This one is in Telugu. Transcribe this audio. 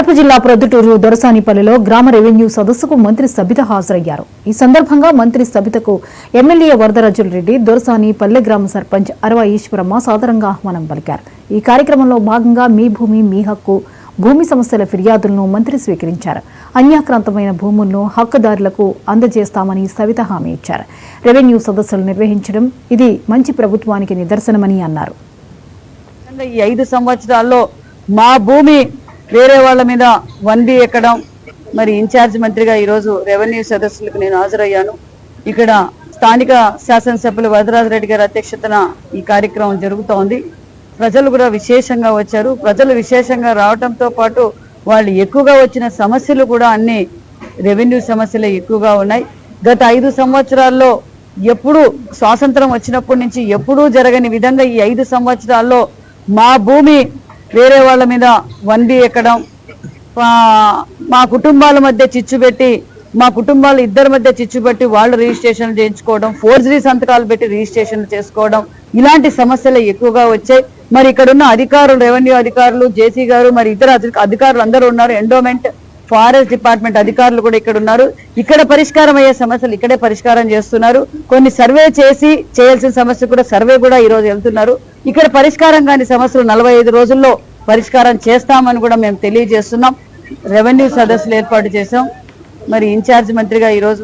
కడప జిల్లా ప్రొద్దుటూరు దొరసానిపల్లిలో గ్రామ రెవెన్యూ సదస్సుకు మంత్రి సబిత హాజరయ్యారు. ఈ సందర్భంగా మంత్రి సబితకు ఎమ్మెల్యే వరదరాజులరెడ్డి, దొరసాని పల్లె గ్రామ సర్పంచ్ అరవ ఈశ్వరమ్మ సాదరంగా ఆహ్వానం పలికారు. ఈ కార్యక్రమంలో భాగంగా మీ భూమి మీ హక్కు భూమి సమస్యల ఫిర్యాదులను మంత్రి స్వీకరించారు. అన్యాక్రాంతమైన భూములను హక్కుదారులకు అందజేస్తామని సవిత హామీ ఇచ్చారు. రెవెన్యూ సదస్సులు నిర్వహించడం ఇది మంచి ప్రభుత్వానికి నిదర్శనమని అన్నారు. ఈ 5 సంవత్సరాల్లో మా భూమి వేరే వాళ్ళ మీద వండి ఎక్కడం, మరి ఇన్ఛార్జ్ మంత్రిగా ఈరోజు రెవెన్యూ సదస్సులకు నేను హాజరయ్యాను. ఇక్కడ స్థానిక శాసనసభ్యులు వరదరాజరెడ్డి గారి అధ్యక్షతన ఈ కార్యక్రమం జరుగుతోంది. ప్రజలు కూడా విశేషంగా వచ్చారు. ప్రజలు విశేషంగా రావడంతో పాటు వాళ్ళు ఎక్కువగా వచ్చిన సమస్యలు కూడా అన్ని రెవెన్యూ సమస్యలే ఎక్కువగా ఉన్నాయి. గత 5 సంవత్సరాల్లో ఎప్పుడు స్వాతంత్రం వచ్చినప్పటి నుంచి ఎప్పుడూ జరగని విధంగా ఈ 5 సంవత్సరాల్లో మా భూమి వేరే వాళ్ళ మీద వండి ఎక్కడం, మా కుటుంబాల మధ్య చిచ్చు పెట్టి, మా కుటుంబాలు ఇద్దరి మధ్య చిచ్చు పెట్టి వాళ్ళు రిజిస్ట్రేషన్ చేయించుకోవడం, ఫోర్జరీ సంతకాలు పెట్టి రిజిస్ట్రేషన్ చేసుకోవడం, ఇలాంటి సమస్యలు ఎక్కువగా వచ్చాయి. మరి ఇక్కడ ఉన్న అధికారులు, రెవెన్యూ అధికారులు, జేసీ గారు, మరి ఇతర అధికారులు అందరూ ఉన్నారు. ఎండోమెంట్, ఫారెస్ట్ డిపార్ట్మెంట్ అధికారులు కూడా ఇక్కడ ఉన్నారు. ఇక్కడ పరిష్కారం అయ్యే సమస్యలు ఇక్కడే పరిష్కారం చేస్తున్నారు. కొన్ని సర్వే చేసి చేయాల్సిన సమస్య కూడా సర్వే కూడా ఈరోజు వెళ్తున్నారు. ఇక్కడ పరిష్కారం కాని సమస్యలు 45 రోజుల్లో పరిష్కారం చేస్తామని కూడా మేము తెలియజేస్తున్నాం. రెవెన్యూ సదస్సులు ఏర్పాటు చేశాం. మరి ఇన్ఛార్జ్ మంత్రిగా ఈరోజు